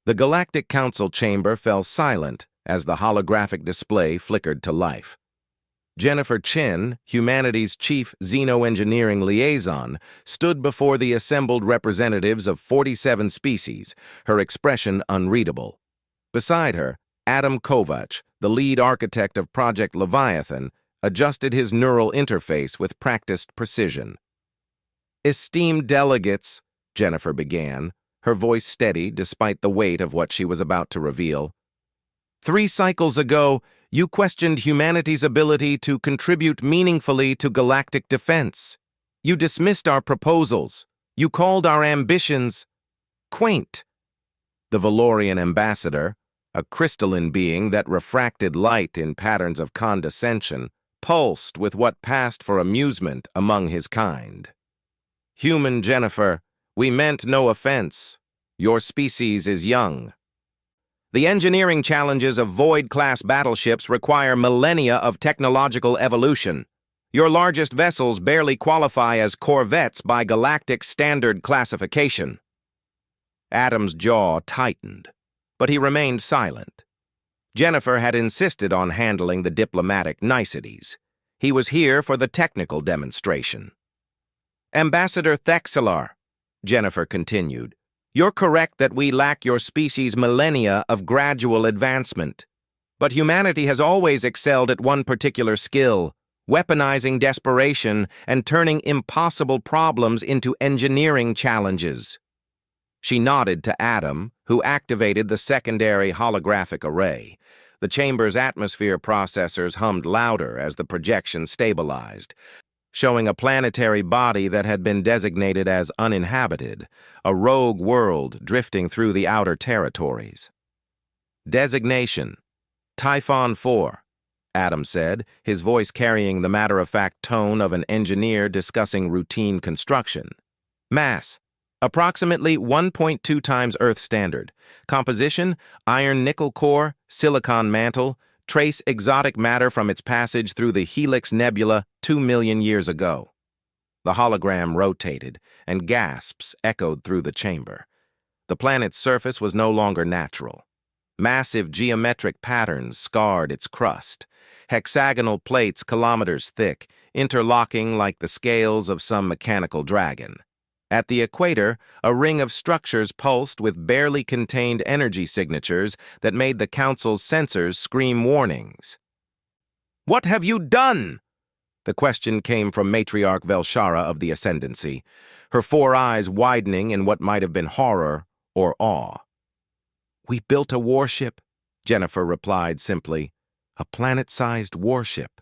The Galactic Council chamber fell silent as the holographic display flickered to life. Jennifer Chin, humanity's chief xenoengineering liaison, stood before the assembled representatives of 47 species, her expression unreadable. Beside her, Adam Kovac, the lead architect of Project Leviathan, adjusted his neural interface with practiced precision. "Esteemed delegates," Jennifer began, her voice steady despite the weight of what she was about to reveal. "3 cycles ago, you questioned humanity's ability to contribute meaningfully to galactic defense. You dismissed our proposals. You called our ambitions quaint." The Valorian ambassador, a crystalline being that refracted light in patterns of condescension, pulsed with what passed for amusement among his kind. "Human Jennifer, we meant no offense. Your species is young. The engineering challenges of Void-class battleships require millennia of technological evolution. Your largest vessels barely qualify as corvettes by galactic standard classification." Adam's jaw tightened, but he remained silent. Jennifer had insisted on handling the diplomatic niceties. He was here for the technical demonstration. "Ambassador Thexelar," Jennifer continued, "you're correct that we lack your species' millennia of gradual advancement. But humanity has always excelled at one particular skill, weaponizing desperation and turning impossible problems into engineering challenges." She nodded to Adam, who activated the secondary holographic array. The chamber's atmosphere processors hummed louder as the projection stabilized, showing a planetary body that had been designated as uninhabited, a rogue world drifting through the outer territories. "Designation: Typhon 4, Adam said, his voice carrying the matter-of-fact tone of an engineer discussing routine construction. "Mass: approximately 1.2 times Earth standard. Composition: iron-nickel core, silicon mantle, trace exotic matter from its passage through the Helix Nebula 2 million years ago." The hologram rotated, and gasps echoed through the chamber. The planet's surface was no longer natural. Massive geometric patterns scarred its crust, hexagonal plates kilometers thick, interlocking like the scales of some mechanical dragon. At the equator, a ring of structures pulsed with barely contained energy signatures that made the Council's sensors scream warnings. "What have you done?" The question came from Matriarch Velshara of the Ascendancy, her 4 eyes widening in what might have been horror or awe. "We built a warship," Jennifer replied simply. "A planet-sized warship."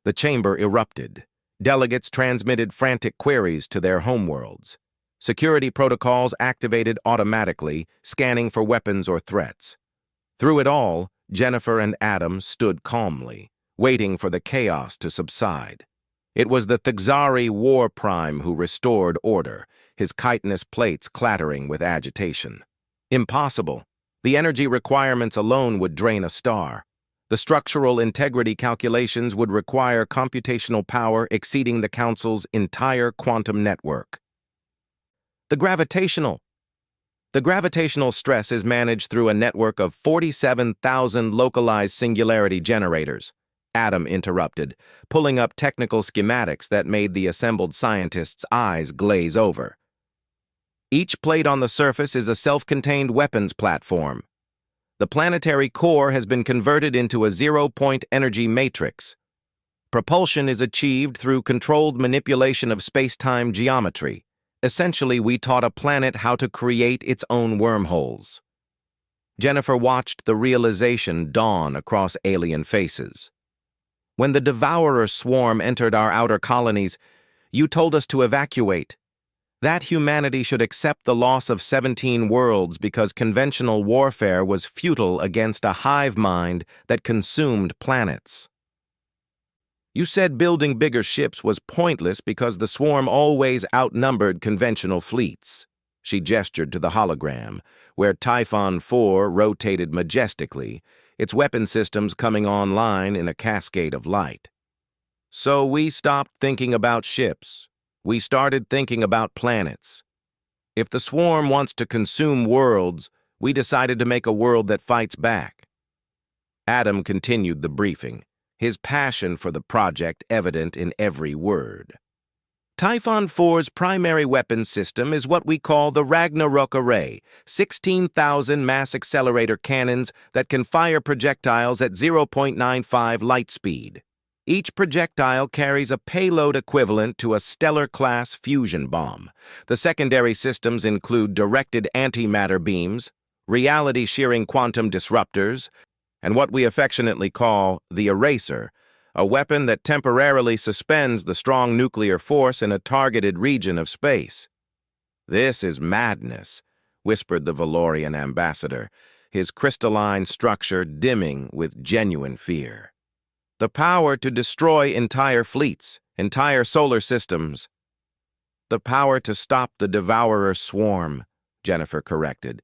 The chamber erupted. Delegates transmitted frantic queries to their homeworlds. Security protocols activated automatically, scanning for weapons or threats. Through it all, Jennifer and Adam stood calmly, waiting for the chaos to subside. It was the Thexari War Prime who restored order, his chitinous plates clattering with agitation. Impossible. The energy requirements alone would drain a star. The structural integrity calculations would require computational power exceeding the Council's entire quantum network. The gravitational stress is managed through a network of 47,000 localized singularity generators, Adam interrupted, pulling up technical schematics that made the assembled scientists' eyes glaze over. Each plate on the surface is a self-contained weapons platform. The planetary core has been converted into a zero-point energy matrix. Propulsion is achieved through controlled manipulation of space-time geometry. Essentially, we taught a planet how to create its own wormholes. Jennifer watched the realization dawn across alien faces. "When the Devourer swarm entered our outer colonies, you told us to evacuate. That humanity should accept the loss of 17 worlds because conventional warfare was futile against a hive mind that consumed planets. You said building bigger ships was pointless because the swarm always outnumbered conventional fleets." She gestured to the hologram, where Typhon 4 rotated majestically, its weapon systems coming online in a cascade of light. "So we stopped thinking about ships. We started thinking about planets. If the swarm wants to consume worlds, We decided to make a world that fights back. Adam continued the briefing, his passion for the project evident in every word. Typhon 4's primary weapons system is what we call the Ragnarok Array, 16,000 mass accelerator cannons that can fire projectiles at 0.95 light speed. Each projectile carries a payload equivalent to a stellar-class fusion bomb. The secondary systems include directed antimatter beams, reality-shearing quantum disruptors, and what we affectionately call the Eraser, a weapon that temporarily suspends the strong nuclear force in a targeted region of space. "This is madness," whispered the Valorian ambassador, his crystalline structure dimming with genuine fear. "The power to destroy entire fleets, entire solar systems." "The power to stop the devourer swarm," Jennifer corrected.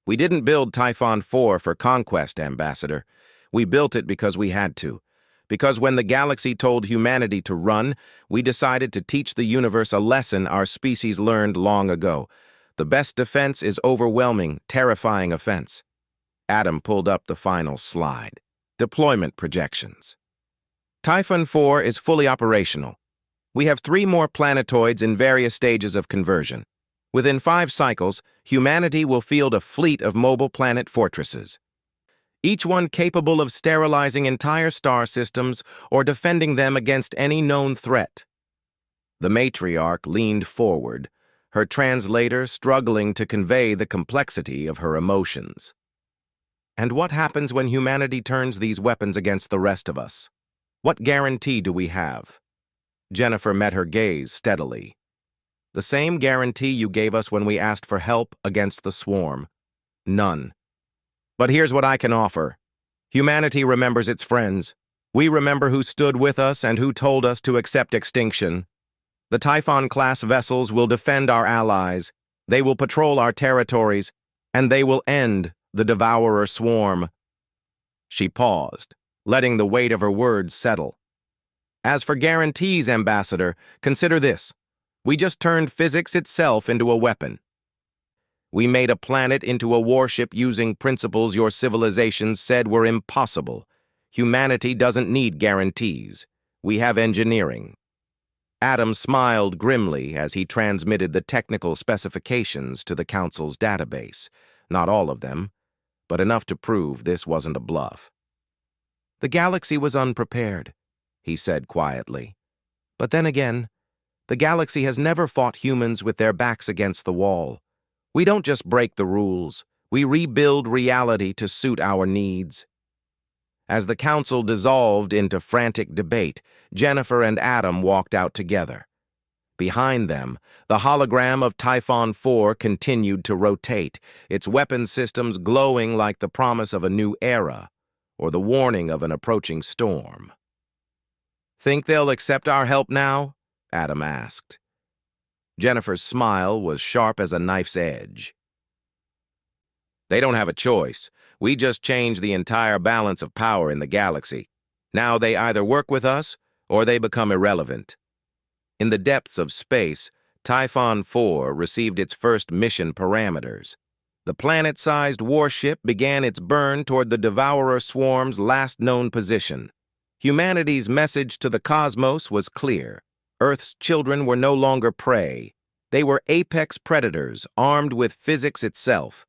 "We didn't build Typhon 4 for conquest, Ambassador. We built it because we had to. Because when the galaxy told humanity to run, we decided to teach the universe a lesson our species learned long ago. The best defense is overwhelming, terrifying offense." Adam pulled up the final slide. Deployment projections. Typhon 4 is fully operational. We have 3 more planetoids in various stages of conversion. Within 5 cycles, humanity will field a fleet of mobile planet fortresses, each one capable of sterilizing entire star systems or defending them against any known threat. The matriarch leaned forward, her translator struggling to convey the complexity of her emotions. "And what happens when humanity turns these weapons against the rest of us? What guarantee do we have?" Jennifer met her gaze steadily. "The same guarantee you gave us when we asked for help against the swarm. None. But here's what I can offer. Humanity remembers its friends. We remember who stood with us and who told us to accept extinction. The Typhon-class vessels will defend our allies, they will patrol our territories, and they will end the devourer swarm." She paused, letting the weight of her words settle. "As for guarantees, Ambassador, consider this. We just turned physics itself into a weapon. We made a planet into a warship using principles your civilizations said were impossible. Humanity doesn't need guarantees. We have engineering." Adam smiled grimly as he transmitted the technical specifications to the Council's database. Not all of them, but enough to prove this wasn't a bluff. "The galaxy was unprepared," he said quietly. "But then again, the galaxy has never fought humans with their backs against the wall. We don't just break the rules, we rebuild reality to suit our needs." As the council dissolved into frantic debate, Jennifer and Adam walked out together. Behind them, the hologram of Typhon 4 continued to rotate, its weapon systems glowing like the promise of a new era, or the warning of an approaching storm. "Think they'll accept our help now?" Adam asked. Jennifer's smile was sharp as a knife's edge. "They don't have a choice. We just changed the entire balance of power in the galaxy. Now they either work with us, or they become irrelevant." In the depths of space, Typhon 4 received its first mission parameters. The planet-sized warship began its burn toward the devourer swarm's last known position. Humanity's message to the cosmos was clear. Earth's children were no longer prey. They were apex predators, armed with physics itself.